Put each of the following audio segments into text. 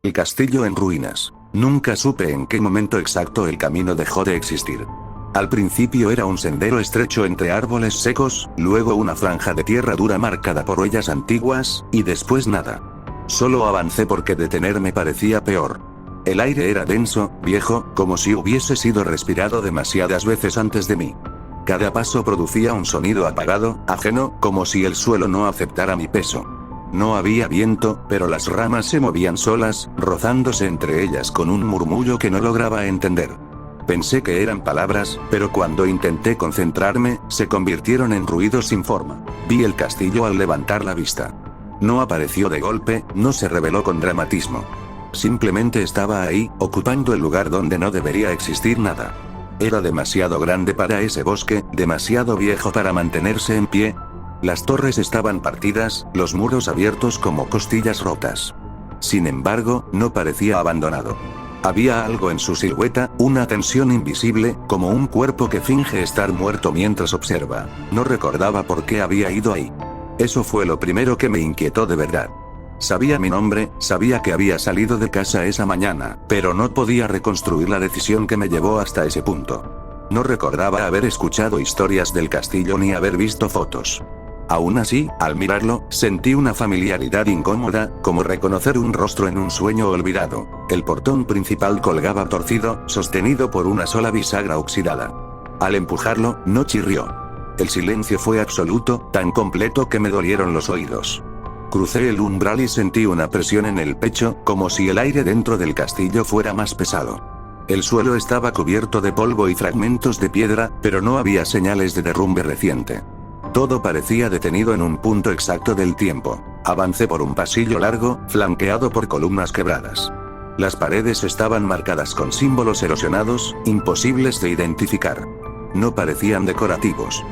El castillo en ruinas. Nunca supe en qué momento exacto el camino dejó de existir. Al principio era un sendero estrecho entre árboles secos, luego una franja de tierra dura marcada por huellas antiguas, y después nada. Solo avancé porque detenerme parecía peor. El aire era denso, viejo, como si hubiese sido respirado demasiadas veces antes de mí. Cada paso producía un sonido apagado, ajeno, como si el suelo no aceptara mi peso. No había viento, pero las ramas se movían solas, rozándose entre ellas con un murmullo que no lograba entender. Pensé que eran palabras, pero cuando intenté concentrarme, se convirtieron en ruidos sin forma. Vi el castillo al levantar la vista. No apareció de golpe, no se reveló con dramatismo. Simplemente estaba ahí, ocupando el lugar donde no debería existir nada. Era demasiado grande para ese bosque, demasiado viejo para mantenerse en pie. Las torres estaban partidas, los muros abiertos como costillas rotas. Sin embargo, no parecía abandonado. Había algo en su silueta, una tensión invisible, como un cuerpo que finge estar muerto mientras observa. No recordaba por qué había ido ahí. Eso fue lo primero que me inquietó de verdad. Sabía mi nombre, sabía que había salido de casa esa mañana, pero no podía reconstruir la decisión que me llevó hasta ese punto. No recordaba haber escuchado historias del castillo ni haber visto fotos. Aún así, al mirarlo, sentí una familiaridad incómoda, como reconocer un rostro en un sueño olvidado. El portón principal colgaba torcido, sostenido por una sola bisagra oxidada. Al empujarlo, no chirrió. El silencio fue absoluto, tan completo que me dolieron los oídos. Crucé el umbral y sentí una presión en el pecho, como si el aire dentro del castillo fuera más pesado. El suelo estaba cubierto de polvo y fragmentos de piedra, pero no había señales de derrumbe reciente. Todo parecía detenido en un punto exacto del tiempo. Avancé por un pasillo largo, flanqueado por columnas quebradas. Las paredes estaban marcadas con símbolos erosionados, imposibles de identificar. No parecían decorativos.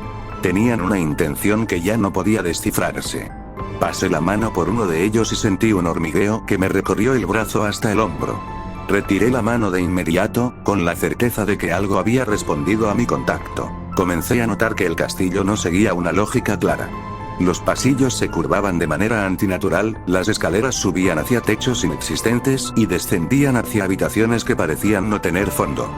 Tenían una intención que ya no podía descifrarse. Pasé la mano por uno de ellos y sentí un hormigueo que me recorrió el brazo hasta el hombro. Retiré la mano de inmediato, con la certeza de que algo había respondido a mi contacto. Comencé a notar que el castillo no seguía una lógica clara. Los pasillos se curvaban de manera antinatural, las escaleras subían hacia techos inexistentes y descendían hacia habitaciones que parecían no tener fondo.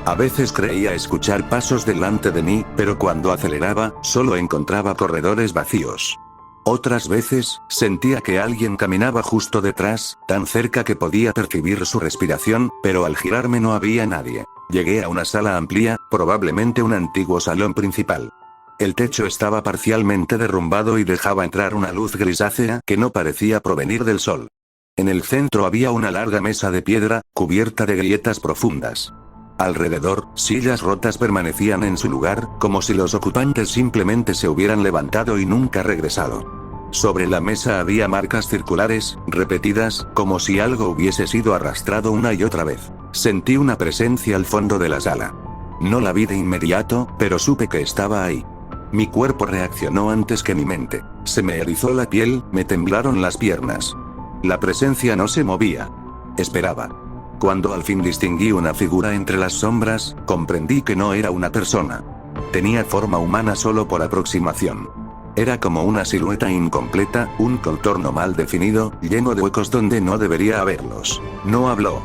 A veces creía escuchar pasos delante de mí, pero cuando aceleraba, solo encontraba corredores vacíos. Otras veces, sentía que alguien caminaba justo detrás, tan cerca que podía percibir su respiración, pero al girarme no había nadie. Llegué a una sala amplia, probablemente un antiguo salón principal. El techo estaba parcialmente derrumbado y dejaba entrar una luz grisácea que no parecía provenir del sol. En el centro había una larga mesa de piedra, cubierta de grietas profundas. Alrededor, sillas rotas permanecían en su lugar, como si los ocupantes simplemente se hubieran levantado y nunca regresado. Sobre la mesa había marcas circulares, repetidas, como si algo hubiese sido arrastrado una y otra vez. Sentí una presencia al fondo de la sala. No la vi de inmediato, pero supe que estaba ahí. Mi cuerpo reaccionó antes que mi mente. Se me erizó la piel, me temblaron las piernas. La presencia no se movía. Esperaba. Cuando al fin distinguí una figura entre las sombras, comprendí que no era una persona. Tenía forma humana solo por aproximación. Era como una silueta incompleta, un contorno mal definido, lleno de huecos donde no debería haberlos. No habló.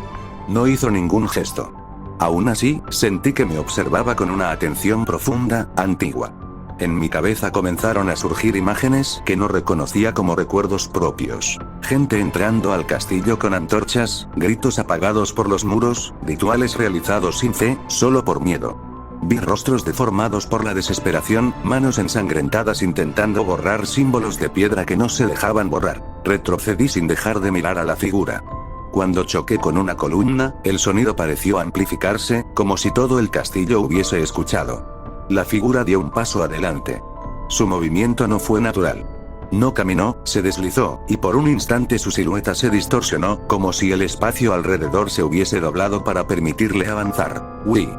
No hizo ningún gesto. Aún así, sentí que me observaba con una atención profunda, antigua. En mi cabeza comenzaron a surgir imágenes que no reconocía como recuerdos propios. Gente entrando al castillo con antorchas, gritos apagados por los muros, rituales realizados sin fe, solo por miedo. Vi rostros deformados por la desesperación, manos ensangrentadas intentando borrar símbolos de piedra que no se dejaban borrar. Retrocedí sin dejar de mirar a la figura. Cuando choqué con una columna, el sonido pareció amplificarse, como si todo el castillo hubiese escuchado. La figura dio un paso adelante. Su movimiento no fue natural. No caminó, se deslizó, y por un instante su silueta se distorsionó, como si el espacio alrededor se hubiese doblado para permitirle avanzar. Huí.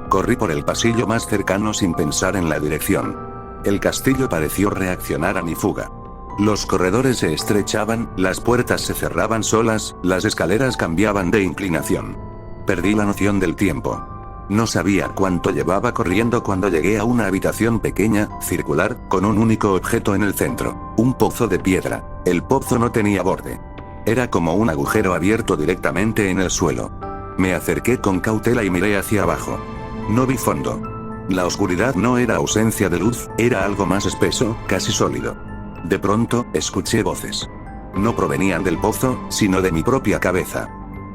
Corrí por el pasillo más cercano sin pensar en la dirección. El castillo pareció reaccionar a mi fuga. Los corredores se estrechaban, las puertas se cerraban solas, las escaleras cambiaban de inclinación. Perdí la noción del tiempo. No sabía cuánto llevaba corriendo cuando llegué a una habitación pequeña, circular, con un único objeto en el centro. Un pozo de piedra. El pozo no tenía borde. Era como un agujero abierto directamente en el suelo. Me acerqué con cautela y miré hacia abajo. No vi fondo. La oscuridad no era ausencia de luz, era algo más espeso, casi sólido. De pronto, escuché voces. No provenían del pozo, sino de mi propia cabeza.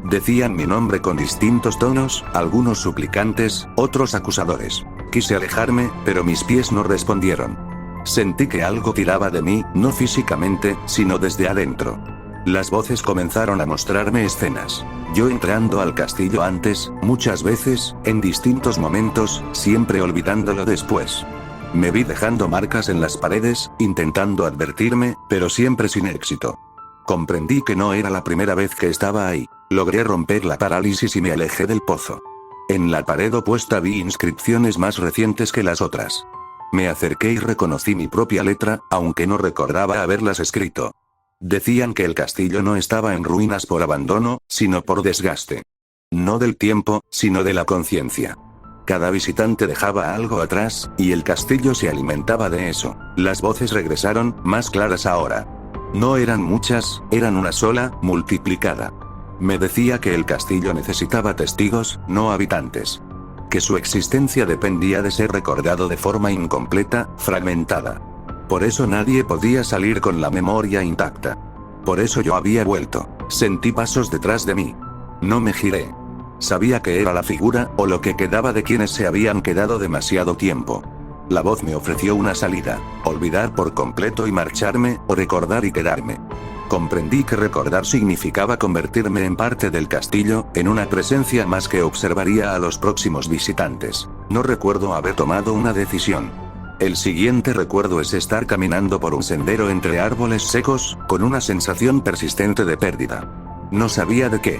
Decían mi nombre con distintos tonos, algunos suplicantes, otros acusadores. Quise alejarme, pero mis pies no respondieron. Sentí que algo tiraba de mí, no físicamente, sino desde adentro. Las voces comenzaron a mostrarme escenas. Yo entrando al castillo antes, muchas veces, en distintos momentos, siempre olvidándolo después. Me vi dejando marcas en las paredes, intentando advertirme, pero siempre sin éxito. Comprendí que no era la primera vez que estaba ahí. Logré romper la parálisis y me alejé del pozo. En la pared opuesta vi inscripciones más recientes que las otras. Me acerqué y reconocí mi propia letra, aunque no recordaba haberlas escrito. Decían que el castillo no estaba en ruinas por abandono, sino por desgaste. No del tiempo, sino de la conciencia. Cada visitante dejaba algo atrás, y el castillo se alimentaba de eso. Las voces regresaron, más claras ahora. No eran muchas, eran una sola, multiplicada. Me decía que el castillo necesitaba testigos, no habitantes. Que su existencia dependía de ser recordado de forma incompleta, fragmentada. Por eso nadie podía salir con la memoria intacta. Por eso yo había vuelto. Sentí pasos detrás de mí. No me giré. Sabía que era la figura, o lo que quedaba de quienes se habían quedado demasiado tiempo. La voz me ofreció una salida: olvidar por completo y marcharme, o recordar y quedarme. Comprendí que recordar significaba convertirme en parte del castillo, en una presencia más que observaría a los próximos visitantes. No recuerdo haber tomado una decisión. El siguiente recuerdo es estar caminando por un sendero entre árboles secos, con una sensación persistente de pérdida. No sabía de qué.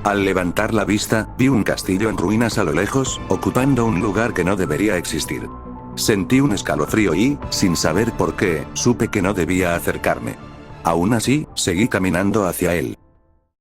Al levantar la vista, vi un castillo en ruinas a lo lejos, ocupando un lugar que no debería existir. Sentí un escalofrío y, sin saber por qué, supe que no debía acercarme. Aún así, seguí caminando hacia él.